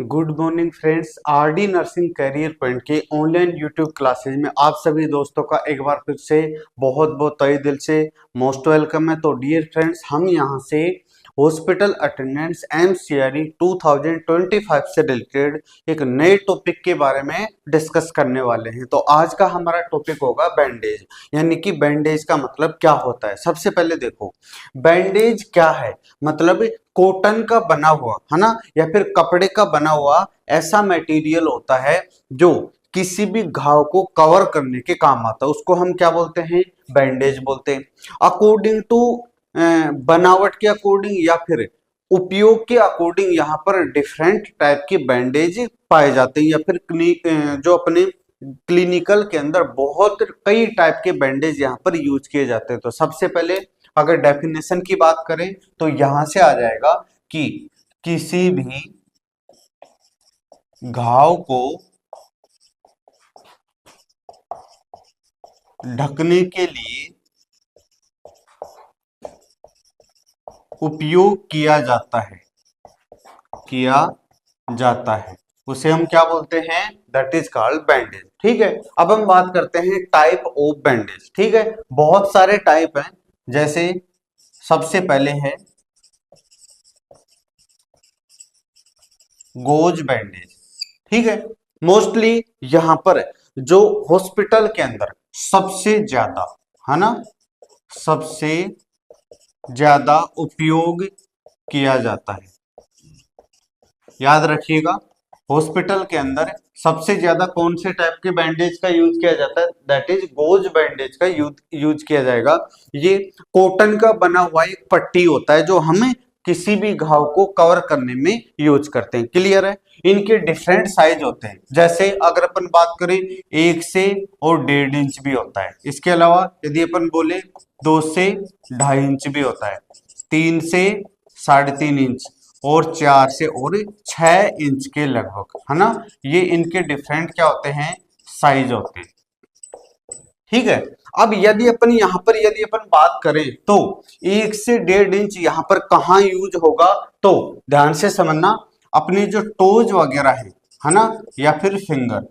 Good morning friends, RD nursing career point के online YouTube classes में आप सभी दोस्तों का एक बार फिर से बहुत बहुत तहे दिल से मोस्ट वेलकम है। तो डियर फ्रेंड्स, हम यहां से हॉस्पिटल अटेंडेंस एमसीआरई 2025 से रिलेटेड एक नए टॉपिक के बारे में डिस्कस करने वाले हैं। तो आज का हमारा टॉपिक होगा बैंडेज, यानी कि बैंडेज का मतलब क्या होता है। सबसे पहले देखो, बैंडेज क्या है। मतलब कॉटन का बना हुआ, है ना, या फिर कपड़े का बना हुआ ऐसा मटेरियल होता है जो किसी भी घाव को कवर करने के काम आता है। उसको हम क्या बोलते हैं? बैंडेज बोलते हैं। अकॉर्डिंग टू बनावट के अकॉर्डिंग या फिर उपयोग के अकॉर्डिंग यहाँ पर डिफरेंट टाइप के बैंडेज पाए जाते हैं, या फिर जो अपने क्लिनिकल के अंदर बहुत कई टाइप के बैंडेज यहाँ पर यूज किए जाते हैं। तो सबसे पहले अगर डेफिनेशन की बात करें तो यहां से आ जाएगा कि किसी भी घाव को ढकने के लिए उपयोग किया जाता है उसे हम क्या बोलते हैं? That is called bandage. ठीक है, अब हम बात करते हैं टाइप ऑफ बैंडेज। ठीक है, बहुत सारे टाइप हैं। जैसे सबसे पहले है गोज बैंडेज। ठीक है, मोस्टली यहां पर जो हॉस्पिटल के अंदर सबसे ज्यादा, है ना, सबसे ज्यादा उपयोग किया जाता है। याद रखिएगा, हॉस्पिटल के अंदर सबसे ज्यादा कौन से टाइप के बैंडेज का यूज किया जाता है? दैट इज गोज बैंडेज का यूज किया जाएगा। ये कॉटन का बना हुआ एक पट्टी होता है जो हमें किसी भी घाव को कवर करने में यूज करते हैं। क्लियर है? इनके डिफरेंट साइज होते हैं। जैसे अगर अपन बात करें 1 से और 1.5 इंच भी होता है। इसके अलावा यदि अपन बोले 2 से 2.5 इंच भी होता है, 3 से 3.5 इंच और 4 से और 6 इंच के लगभग, है ना। ये इनके डिफरेंट क्या होते हैं? साइज होते हैं। ठीक है, अब यदि अपन बात करें तो 1 से 1.5 इंच यहाँ पर कहाँ यूज होगा? तो ध्यान से समझना, अपने जो टोज वगैरह है ना, या फिर फिंगर,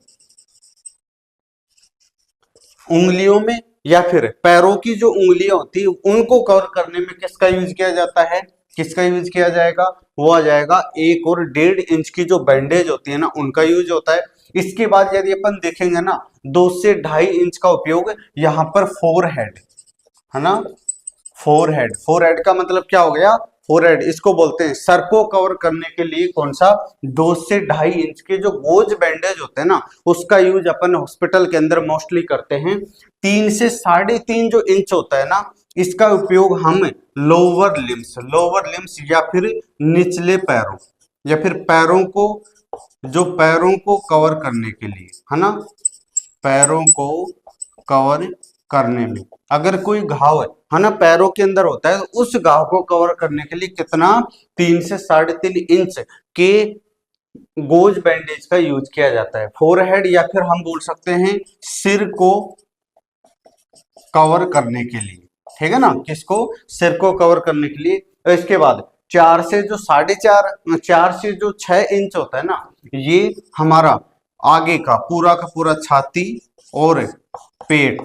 उंगलियों में या फिर पैरों की जो उंगलियां होती है उनको कवर करने में किसका यूज किया जाता है? किसका यूज किया जाएगा? वो आ जाएगा 1 और 1.5 इंच की जो बैंडेज होती है ना, उनका यूज होता है। इसके बाद यदि अपन देखेंगे ना, 2 से 2.5 इंच का उपयोग यहाँ पर फोरहेड, है ना। फोरहेड का मतलब क्या हो गया? फोरहेड इसको बोलते हैं। सर को कवर करने के लिए कौन सा? 2 से 2.5 इंच के जो गोज बैंडेज होते हैं ना, उसका यूज अपन हॉस्पिटल के अंदर मोस्टली करते हैं। 3 से 3.5 जो इंच होता है ना, इसका उपयोग हम लोअर लिम्स या फिर निचले पैरों या फिर पैरों को कवर करने के लिए, है ना, पैरों को कवर करने में। अगर कोई घाव है ना, पैरों के अंदर होता है, तो उस घाव को कवर करने के लिए कितना? 3 से 3.5 इंच के गोज बैंडेज का यूज किया जाता है। फोरहेड या फिर हम बोल सकते हैं सिर को कवर करने के लिए। ठीक है ना, किसको? सिर को कवर करने के लिए। और इसके बाद 4 से जो 6 इंच होता है ना, ये हमारा आगे का पूरा छाती और पेट,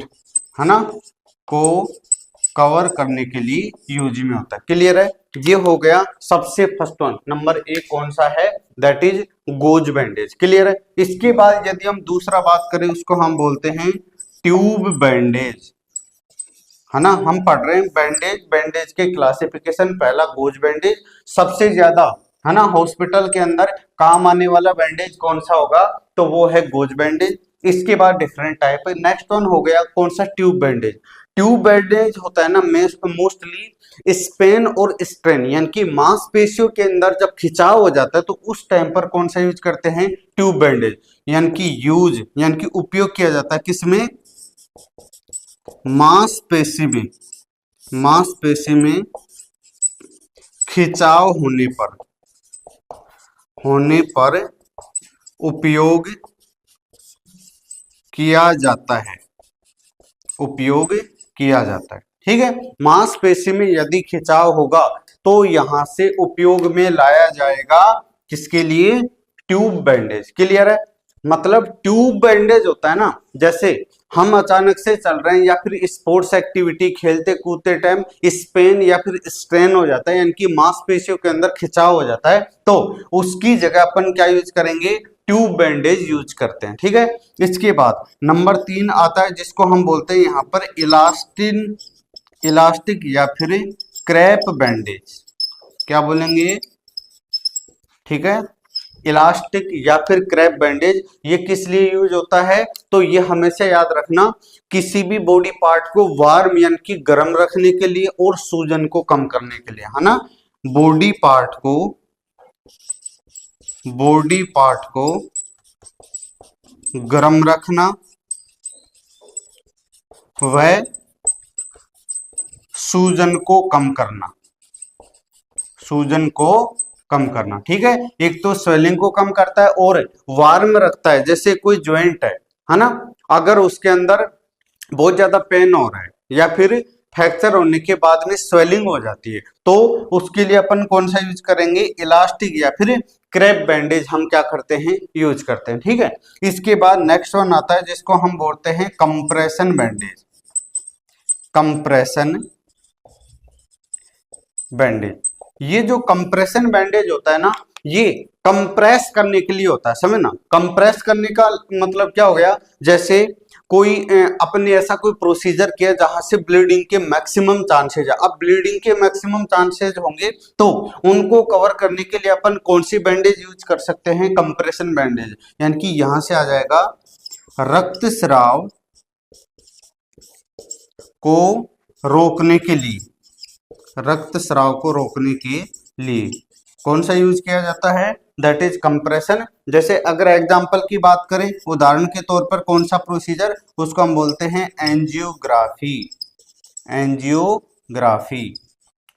है ना, को कवर करने के लिए यूज में होता है। क्लियर है? ये हो गया सबसे फर्स्ट वन। नंबर 1 कौन सा है? That is goes bandage. Clear है? इसके बाद यदि हम दूसरा बात करें, उसको हम बोलते हैं ट्यूब बैंडेज, है ना। हम पढ़ रहे हैं बैंडेज के क्लासिफिकेशन। पहला गोज बैंडेज, सबसे ज्यादा, है ना, हॉस्पिटल के अंदर काम आने वाला बैंडेज कौन सा होगा? तो वो है गोज बैंडेज। इसके बाद डिफरेंट टाइप है। नेक्स्ट वन हो गया कौन सा? Tube bandage. ट्यूब बैंडेज होता है ना मोस्टली स्पेन और स्ट्रेन, यानी कि मांसपेशियों के अंदर जब खिंचाव हो जाता है तो उस टाइम पर कौन सा यूज करते हैं? Tube bandage. यानी कि उपयोग किया जाता है किसमें? मांसपेशी में खिंचाव होने पर उपयोग किया जाता है। ठीक है, मांसपेशी में यदि खिंचाव होगा तो यहां से उपयोग में लाया जाएगा किसके लिए? Tube bandage. क्लियर है? मतलब ट्यूब बैंडेज होता है ना, जैसे हम अचानक से चल रहे हैं या फिर स्पोर्ट्स एक्टिविटी खेलते कूदते टाइम स्पेन या फिर स्ट्रेन हो जाता है, यानी कि मांसपेशियों के अंदर खिंचाव हो जाता है, तो उसकी जगह अपन क्या यूज करेंगे? ट्यूब बैंडेज यूज करते हैं। ठीक है, इसके बाद नंबर 3 आता है जिसको हम बोलते हैं यहाँ पर इलास्टिक या फिर क्रैप बैंडेज। क्या बोलेंगे? ठीक है, इलास्टिक या फिर क्रैप बैंडेज। ये किस लिए यूज होता है? तो ये हमेशा याद रखना, किसी भी बॉडी पार्ट को वार्म यानी कि गर्म रखने के लिए और सूजन को कम करने के लिए, है ना। बॉडी पार्ट को गर्म रखना, वह सूजन को कम करना, ठीक है। एक तो स्वेलिंग को कम करता है और वार्म रखता है। जैसे कोई ज्वाइंट है ना, अगर उसके अंदर बहुत ज्यादा पेन हो रहा है या फिर फ्रैक्चर होने के बाद में स्वेलिंग हो जाती है, तो उसके लिए अपन कौन सा यूज करेंगे? इलास्टिक या फिर क्रैप बैंडेज हम क्या करते हैं? यूज करते हैं। ठीक है, इसके बाद नेक्स्ट वन आता है जिसको हम बोलते हैं कंप्रेशन बैंडेज। ये जो कंप्रेशन बैंडेज होता है ना, ये कंप्रेस करने के लिए होता है, समझ ना। कंप्रेस करने का मतलब क्या हो गया? जैसे कोई अपने ऐसा कोई प्रोसीजर किया जहां से ब्लीडिंग के मैक्सिमम चांसेज है। अब ब्लीडिंग के मैक्सिमम चांसेज होंगे तो उनको कवर करने के लिए अपन कौन सी बैंडेज यूज कर सकते हैं? Compression bandage. यानी कि यहां से आ जाएगा रक्तस्राव को रोकने के लिए, कौन सा यूज किया जाता है? That is compression. जैसे अगर एग्जांपल की बात करें, उदाहरण के तौर पर कौन सा प्रोसीजर? उसको हम बोलते हैं एंजियोग्राफी।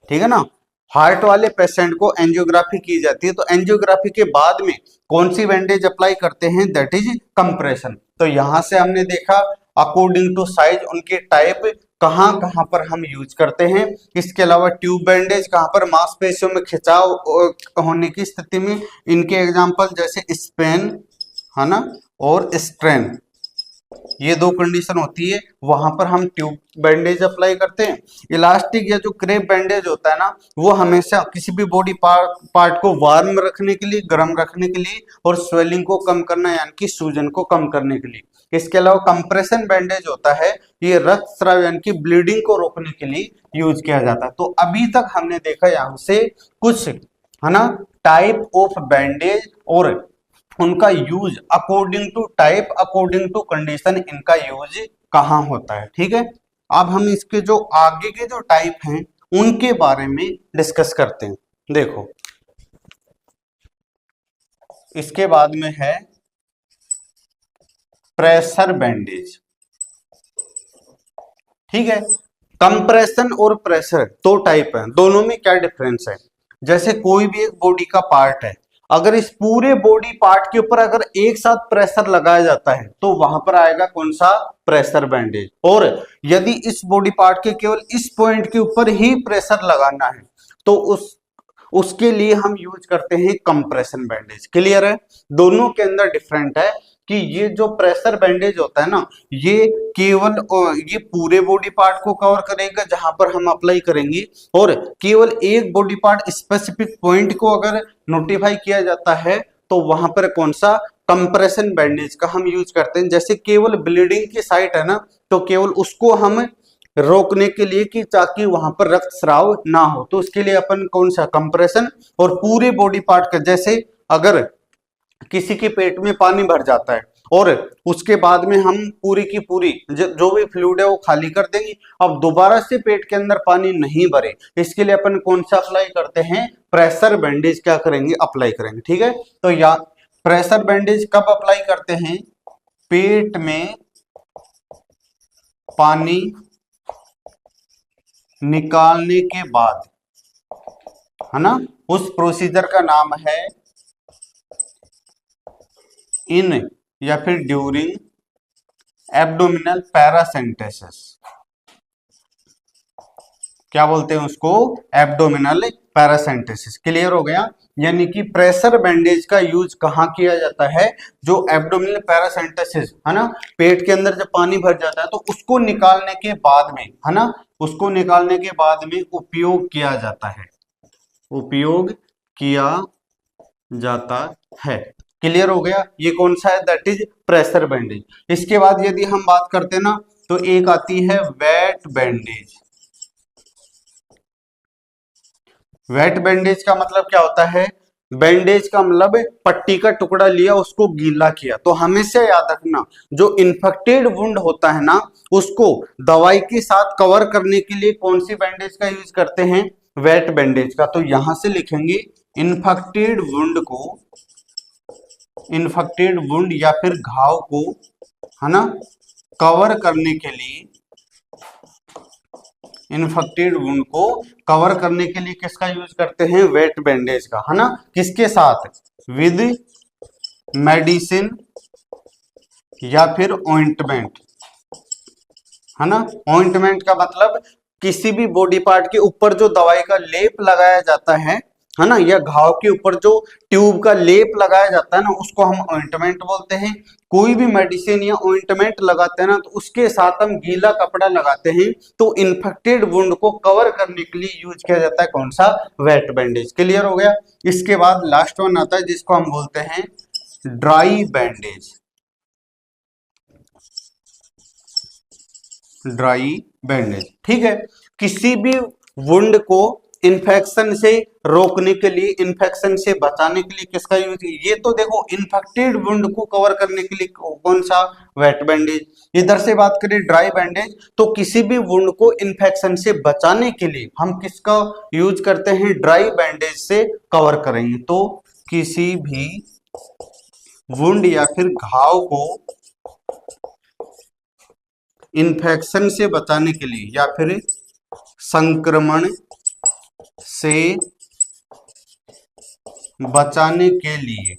ठीक है ना, हार्ट वाले पेशेंट को एंजियोग्राफी की जाती है, तो एंजियोग्राफी के बाद में कौन सी बैंडेज अप्लाई करते हैं? That is compression. तो यहां से हमने देखा अकॉर्डिंग टू साइज उनके टाइप कहां कहां पर हम यूज करते हैं। इसके अलावा ट्यूब बैंडेज कहां पर? मांसपेशियों में खिंचाव होने की स्थिति में। इनके एग्जांपल जैसे स्पेन, है ना, और स्ट्रेन, ये दो कंडीशन होती है, वहां पर हम ट्यूब बैंडेज अप्लाई करते हैं। इलास्टिक या जो क्रेप बैंडेज होता है ना, वो हमेशा किसी भी बॉडी पार्ट को वार्म रखने के लिए, गर्म रखने के लिए और स्वेलिंग को कम करना यानी कि सूजन को कम करने के लिए। इसके अलावा कंप्रेशन बैंडेज होता है, ये रक्तस्राव यानी कि ब्लीडिंग को रोकने के लिए यूज किया जाता है। तो अभी तक हमने देखा यहाँ से कुछ, है ना, टाइप ऑफ बैंडेज और उनका use according to type, according to condition, इनका यूज कहाँ होता है। ठीक है, अब हम इसके जो आगे के जो टाइप हैं उनके बारे में डिस्कस करते हैं। देखो, इसके बाद में है प्रेशर बैंडेज। ठीक है, कंप्रेशन और प्रेशर दो टाइप हैं, दोनों में क्या डिफरेंस है? जैसे कोई भी एक बॉडी का पार्ट है, अगर इस पूरे बॉडी पार्ट के ऊपर अगर एक साथ प्रेशर लगाया जाता है तो वहां पर आएगा कौन सा? Pressure bandage. और यदि इस बॉडी पार्ट के केवल इस पॉइंट के ऊपर ही प्रेशर लगाना है तो उसके लिए हम यूज करते हैं कंप्रेशन बैंडेज। क्लियर है? दोनों के अंदर डिफरेंट है कि ये जो प्रेशर बैंडेज होता है ना, ये केवल ये पूरे बॉडी पार्ट को कवर करेगा जहां पर हम अप्लाई करेंगे, और केवल एक बॉडी पार्ट स्पेसिफिक पॉइंट को अगर नोटिफाई किया जाता है तो वहां पर कौन सा? कंप्रेशन बैंडेज का हम यूज करते हैं। जैसे केवल ब्लीडिंग की साइट है ना, तो केवल उसको हम रोकने के लिए कि ताकि वहां पर रक्तस्राव ना हो, तो उसके लिए अपन कौन सा? कंप्रेशन। और पूरे बॉडी पार्ट का, जैसे अगर किसी के पेट में पानी भर जाता है और उसके बाद में हम पूरी की पूरी जो भी फ्लूइड है वो खाली कर देंगे, अब दोबारा से पेट के अंदर पानी नहीं भरे, इसके लिए अपन कौन सा अप्लाई करते हैं? प्रेशर बैंडेज क्या करेंगे? अप्लाई करेंगे। ठीक है, तो या प्रेशर बैंडेज कब अप्लाई करते हैं? पेट में पानी निकालने के बाद, है ना, उस प्रोसीजर का नाम है इन या फिर ड्यूरिंग एब्डोमिनल पैरासेंटेसिस। क्या बोलते हैं उसको? एब्डोमिनल पैरासेंटेसिस। क्लियर हो गया? यानी कि प्रेशर बैंडेज का यूज कहाँ किया जाता है? जो एब्डोमिनल पैरासेंटेसिस है ना, पेट के अंदर जब पानी भर जाता है तो उसको निकालने के बाद में, है ना, उसको निकालने के बाद में उपयोग किया जाता है, उपयोग किया जाता है। क्लियर हो गया? ये कौन सा है? That is pressure bandage. इसके बाद यदि हम बात करते हैं ना, तो एक आती है वेट बैंडेज। वेट बैंडेज का मतलब क्या होता है? बैंडेज का मतलब पट्टी का टुकड़ा लिया, उसको गीला किया। तो हमेशा याद रखना, जो इन्फेक्टेड वुंड होता है ना, उसको दवाई के साथ कवर करने के लिए कौन सी बैंडेज का यूज करते हैं? वेट बैंडेज का। तो यहां से लिखेंगे इन्फेक्टेड वुंड को, इन्फेक्टेड वुंड या फिर घाव को, है ना, कवर करने के लिए, इन्फेक्टेड वुंड को कवर करने के लिए किसका यूज करते हैं? वेट बैंडेज का, है ना। किसके साथ? विद मेडिसिन या फिर ऑइंटमेंट, है ना। ऑइंटमेंट का मतलब किसी भी बॉडी पार्ट के ऊपर जो दवाई का लेप लगाया जाता है ना, या घाव के ऊपर जो ट्यूब का लेप लगाया जाता है ना, उसको हम ऑइंटमेंट बोलते हैं। कोई भी मेडिसिन या ऑइंटमेंट लगाते हैं ना, तो उसके साथ हम गीला कपड़ा लगाते हैं, तो इन्फेक्टेड वुंड को कवर करने के लिए यूज किया जाता है कौन सा? Wet bandage. क्लियर हो गया? इसके बाद लास्ट वन आता है जिसको हम बोलते हैं ड्राई बैंडेज। ड्राई बैंडेज, ठीक है। किसी भी वुंड को इन्फेक्शन से रोकने के लिए, इन्फेक्शन से बचाने के लिए किसका यूज? ये तो देखो इन्फेक्टेड वुंड को कवर करने के लिए कौन सा? Wet bandage. इधर से बात करें ड्राई बैंडेज, तो किसी भी वुंड को इन्फेक्शन से बचाने के लिए हम किसका यूज करते हैं? ड्राई बैंडेज से कवर करेंगे। तो किसी भी वुंड या फिर घाव को इन्फेक्शन से बचाने के लिए या फिर संक्रमण से बचाने के लिए,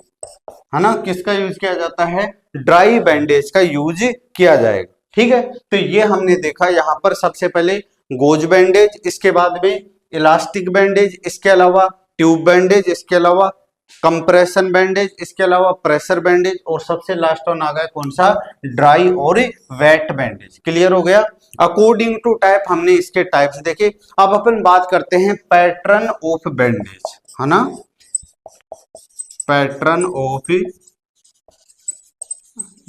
है ना, किसका यूज किया जाता है? ड्राई बैंडेज का यूज किया जाएगा। ठीक है, तो ये हमने देखा यहां पर सबसे पहले गोज बैंडेज, इसके बाद में इलास्टिक बैंडेज, इसके अलावा ट्यूब बैंडेज, इसके अलावा कंप्रेशन बैंडेज, इसके अलावा प्रेशर बैंडेज, और सबसे लास्ट वन आ गया कौन सा? ड्राई और वेट बैंडेज। क्लियर हो गया? अकॉर्डिंग टू टाइप हमने इसके टाइप्स देखे। अब अपन बात करते हैं पैटर्न ऑफ बैंडेज, है ना, pattern of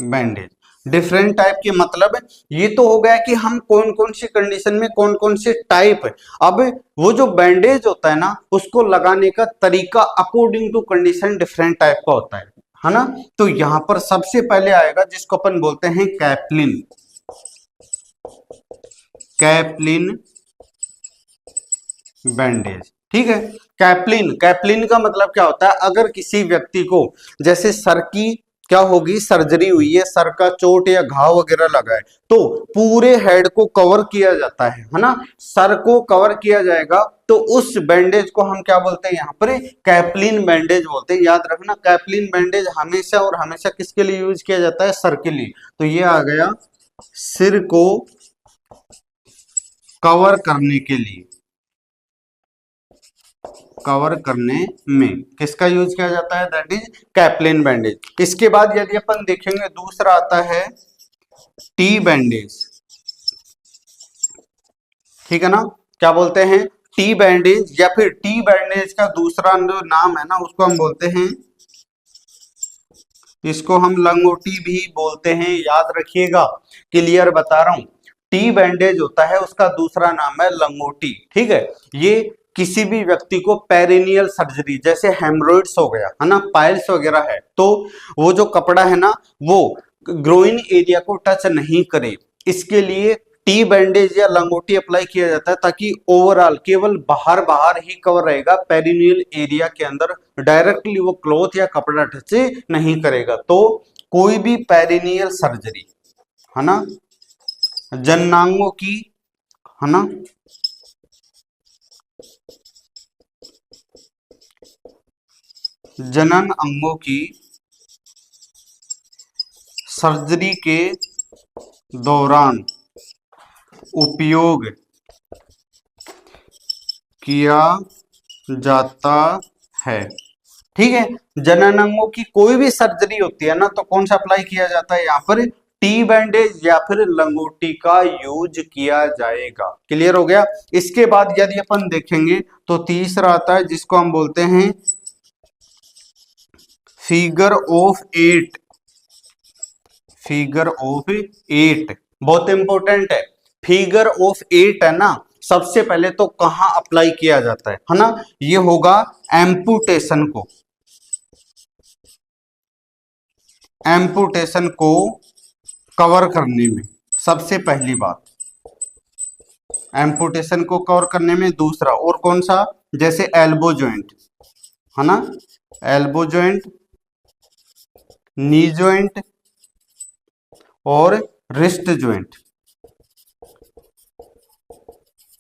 bandage. Different type के मतलब ये तो हो गया कि हम कौन कौन सी कंडीशन में कौन कौन से टाइप। अब वो जो बैंडेज होता है ना, उसको लगाने का तरीका according to condition different type का होता है ना। तो यहां पर सबसे पहले आएगा जिसको अपन बोलते हैं कैप्लिन। कैप्लिन बैंडेज, ठीक है। कैप्लिन, कैप्लिन का मतलब क्या होता है? अगर किसी व्यक्ति को जैसे सर की क्या होगी, सर्जरी हुई है, सर का चोट या घाव वगैरह लगा है, तो पूरे हेड को कवर किया जाता है ना, सर को कवर किया जाएगा, तो उस बैंडेज को हम क्या बोलते हैं? यहाँ पर कैप्लिन बैंडेज बोलते हैं। याद रखना, कैप्लिन बैंडेज हमेशा और हमेशा किसके लिए यूज किया जाता है? सर के लिए। तो ये आ गया सिर को कवर करने के लिए, कवर करने में किसका यूज किया जाता है? That is Caplin bandage. इसके बाद यदि अपन देखेंगे दूसरा आता है टी बैंडेज, ठीक है ना। क्या बोलते हैं? टी बैंडेज, या फिर टी बैंडेज का दूसरा जो नाम है ना, उसको हम बोलते हैं, इसको हम लंगोटी भी बोलते हैं। याद रखिएगा, क्लियर बता रहा हूं। टी बैंडेज होता है, उसका दूसरा नाम है लंगोटी, ठीक है। ये किसी भी व्यक्ति को पेरिनियल सर्जरी, जैसे हेमरोइड्स हो गया है ना, पाइल्स वगैरह है, तो वो जो कपड़ा है ना, वो ग्रोइन एरिया को टच नहीं करे, इसके लिए टी बैंडेज या लंगोटी अप्लाई किया जाता है, ताकि ओवरऑल केवल बाहर बाहर ही कवर रहेगा, पेरिनियल एरिया के अंदर डायरेक्टली वो क्लॉथ या कपड़ा टच नहीं करेगा। तो कोई भी पेरिनियल सर्जरी, है ना, जननांगों की, है ना, जनन अंगों की सर्जरी के दौरान उपयोग किया जाता है। ठीक है, जनन अंगों की कोई भी सर्जरी होती है ना, तो कौन सा अप्लाई किया जाता है यहाँ पर, टी बैंडेज या फिर लंगोटी का यूज किया जाएगा। क्लियर हो गया। इसके बाद यदि अपन देखेंगे तो तीसरा आता है जिसको हम बोलते हैं फिगर ऑफ 8। फिगर ऑफ 8 बहुत इंपॉर्टेंट है। फिगर ऑफ 8 है ना, सबसे पहले तो कहां अप्लाई किया जाता है ना, ये होगा एम्पुटेशन को, एम्पुटेशन को कवर करने में सबसे पहली बात, एम्पुटेशन को कवर करने में। दूसरा और कौन सा, जैसे एल्बो जॉइंट है ना, एल्बो जॉइंट, नी जॉइंट और रिस्ट जॉइंट,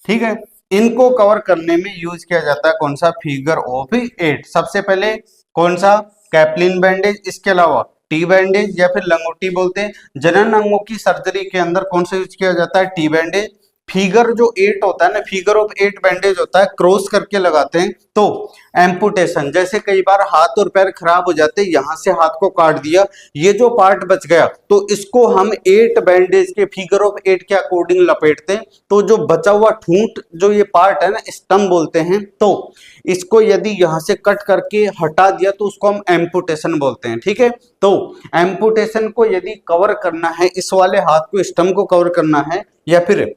ठीक है, इनको कवर करने में यूज किया जाता है कौन सा, फिगर ऑफ 8। सबसे पहले कौन सा, कैप्लिन बैंडेज, इसके अलावा टी बैंडेज या फिर लंगोटी बोलते हैं। जनन अंगों की सर्जरी के अंदर कौन सा यूज किया जाता है, टी बैंडेज। फिगर जो 8 होता है ना, फिगर ऑफ 8 बैंडेज होता है, क्रॉस करके लगाते हैं। तो एम्पुटेशन, जैसे कई बार हाथ और पैर खराब हो जाते हैं, यहां से हाथ को काट दिया, ये जो पार्ट बच गया तो इसको हम 8 बैंडेज के फिगर ऑफ 8 के अकॉर्डिंग लपेटते हैं। तो जो बचा हुआ ठूंठ जो ये पार्ट है ना, स्टम बोलते हैं, तो इसको यदि यहां से कट करके हटा दिया तो उसको हम एम्पुटेशन बोलते हैं। ठीक है, तो एम्पुटेशन को यदि कवर करना है, इस वाले हाथ को, स्टम को कवर करना है, या फिर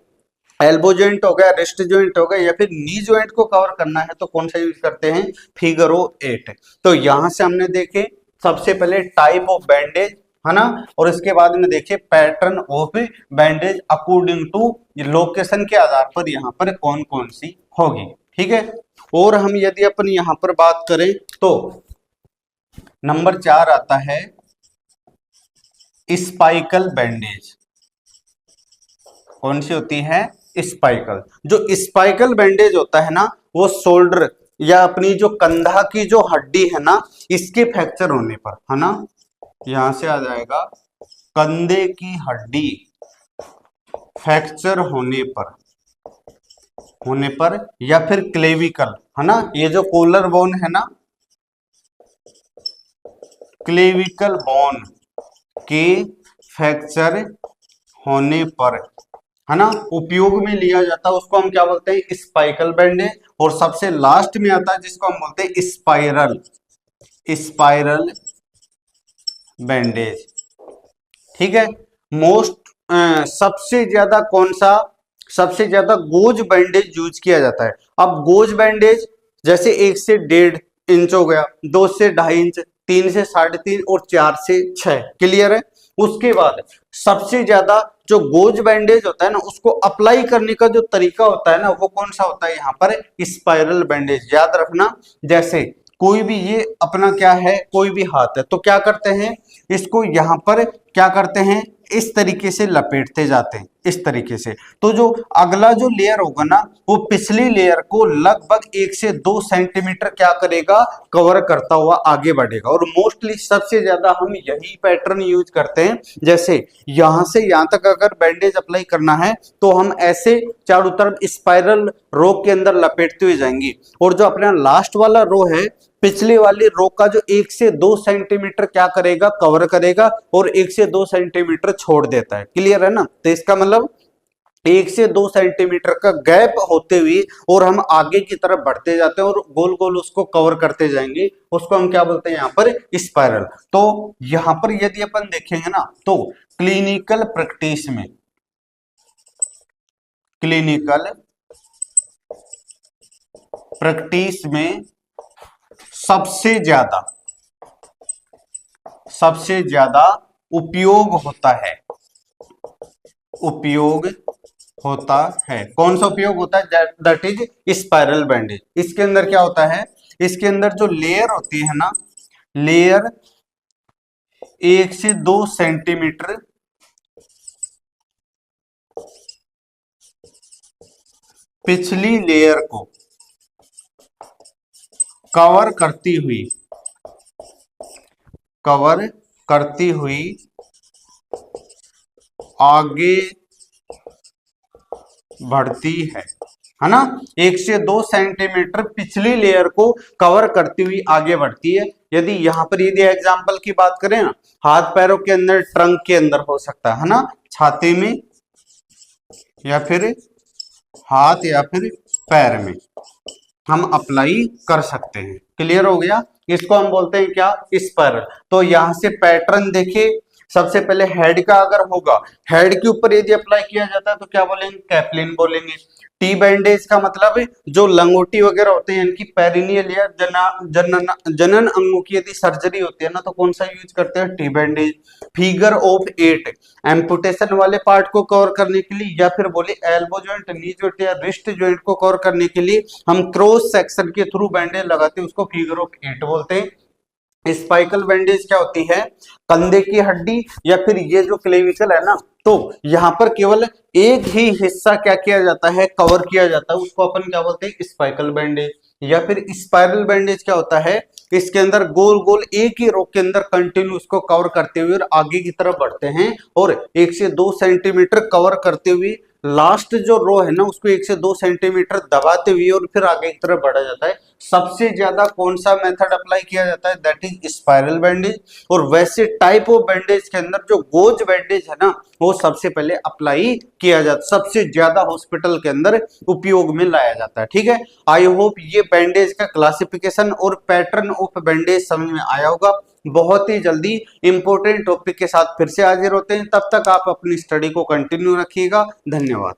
एल्बो जॉइंट हो गया, रिस्ट जॉइंट हो गया, या फिर नी जॉइंट को कवर करना है, तो कौन सा यूज करते हैं, फिगर ऑफ 8। तो यहां से हमने देखे सबसे पहले टाइप ऑफ बैंडेज है ना, और इसके बाद में देखिए pattern of bandage according to location के आधार पर यहाँ पर कौन कौन सी होगी। ठीक है, और हम यदि अपन यहाँ पर बात करें तो नंबर 4 आता है स्पाइकल बैंडेज। कौन सी होती है, स्पाइकल। जो स्पाइकल बैंडेज होता है ना, वो शोल्डर या अपनी जो कंधा की जो हड्डी है ना, इसके फ्रैक्चर होने पर है ना, यहां से आ जाएगा कंधे की हड्डी फ्रैक्चर होने पर या फिर क्लेविकल है ना, ये जो कोलर बोन है ना, क्लेविकल बोन के फ्रैक्चर होने पर है ना, उपयोग में लिया जाता है, उसको हम क्या बोलते हैं, स्पाइकल बैंडेज। और सबसे लास्ट में आता है जिसको हम बोलते हैं स्पाइरल, स्पाइरल बैंडेज। ठीक है, सबसे ज्यादा कौन सा, सबसे ज्यादा गोज बैंडेज यूज किया जाता है। अब गोज बैंडेज जैसे 1 से 1.5 इंच हो गया, 2 से 2.5 इंच, 3 से 3.5 और 4 से 6। क्लियर है। उसके बाद सबसे ज्यादा जो गोज बैंडेज होता है ना, उसको अप्लाई करने का जो तरीका होता है ना, वो कौन सा होता है, यहाँ पर स्पाइरल बैंडेज। याद रखना, जैसे कोई भी, ये अपना क्या है, कोई भी हाथ है, तो क्या करते हैं, इसको यहाँ पर क्या करते हैं, इस तरीके से लपेटते जाते हैं, इस तरीके से। तो जो अगला जो लेयर होगा ना, वो पिछली लेयर को लगभग 1 से 2 सेंटीमीटर क्या करेगा, कवर करता हुआ आगे बढ़ेगा। और मोस्टली सबसे ज्यादा हम यही पैटर्न यूज करते हैं। जैसे यहां से यहां तक अगर बैंडेज अप्लाई करना है तो हम ऐसे चारों तरफ स्पाइरल रो के अंदर लपेटते हुए जाएंगे, और जो अपना लास्ट वाला रो है, पिछले वाली रो का जो 1 से 2 सेंटीमीटर क्या करेगा, कवर करेगा, और 1 से 2 सेंटीमीटर छोड़ देता है। क्लियर है ना। तो इसका मतलब 1 से 2 सेंटीमीटर का गैप होते हुए और हम आगे की तरफ बढ़ते जाते हैं और गोल गोल उसको कवर करते जाएंगे, उसको हम क्या बोलते हैं, यहाँ पर स्पाइरल। तो यहाँ पर यदि अपन देखेंगे ना, तो क्लिनिकल प्रैक्टिस में, क्लिनिकल प्रैक्टिस में सबसे ज्यादा उपयोग होता है, कौन सा उपयोग होता है, दैट इज स्पाइरल बैंडेज। इसके अंदर क्या होता है, इसके अंदर जो लेयर होती है ना, लेयर 1 से 2 सेंटीमीटर पिछली लेयर को कवर करती हुई आगे बढ़ती है है ना, 1 से 2 सेंटीमीटर पिछली लेयर को कवर करती हुई आगे बढ़ती है। यदि यहाँ पर यदि एग्जाम्पल की बात करें ना, हाथ पैरों के अंदर, ट्रंक के अंदर हो सकता है ना, छाती में या फिर हाथ या फिर पैर में हम अप्लाई कर सकते हैं। क्लियर हो गया? इसको हम बोलते हैं क्या, स्पाइरल। तो यहां से पैटर्न देखिए, सबसे पहले हेड का अगर होगा, हेड के ऊपर यदि अप्लाई किया जाता है तो क्या बोलेंगे, कैप्लिन बोलेंगे। टी बैंडेज का मतलब है जो लंगोटी वगैरह होते हैं, इनकी पेरिनियल या जनन अंगों की यदि सर्जरी होती है ना, तो कौन सा यूज करते हैं, T bandage. Figure of 8 amputation वाले पार्ट को कवर करने के लिए, या फिर बोले एल्बो जॉइंट, नी जॉइंट या रिस्ट जॉइंट को कवर करने के लिए हम क्रॉस सेक्शन के थ्रू बैंडेज लगाते हैं, उसको फिगर ऑफ 8 बोलते हैं। स्पाइकल बैंडेज क्या होती है, कंधे की हड्डी या फिर ये जो क्लेविकल है ना, तो यहाँ पर केवल एक ही हिस्सा क्या किया जाता है, कवर किया जाता है, उसको अपन क्या बोलते हैं, स्पाइकल बैंडेज। या फिर स्पाइरल बैंडेज क्या होता है, इसके अंदर गोल गोल एक ही रो के अंदर कंटिन्यू उसको कवर करते हुए और आगे की तरफ बढ़ते हैं, और 1 से 2 सेंटीमीटर कवर करते हुए लास्ट जो रो है ना, उसको 1 से 2 सेंटीमीटर दबाते हुए और फिर आगे की तरफ बढ़ा जाता है। सबसे ज्यादा कौन सा मेथड अप्लाई किया जाता है, दैट इज स्पाइरल बैंडेज। और वैसे टाइप ऑफ बैंडेज के अंदर जो गोज बैंडेज है ना, वो सबसे पहले अप्लाई किया जाता है, सबसे ज्यादा हॉस्पिटल के अंदर उपयोग में लाया जाता है। ठीक है, आई होप ये बैंडेज का क्लासिफिकेशन और पैटर्न ऑफ बैंडेज समझ में आया होगा। बहुत ही जल्दी इंपॉर्टेंट टॉपिक के साथ फिर से हाजिर होते हैं, तब तक आप अपनी स्टडी को कंटिन्यू रखिएगा। धन्यवाद।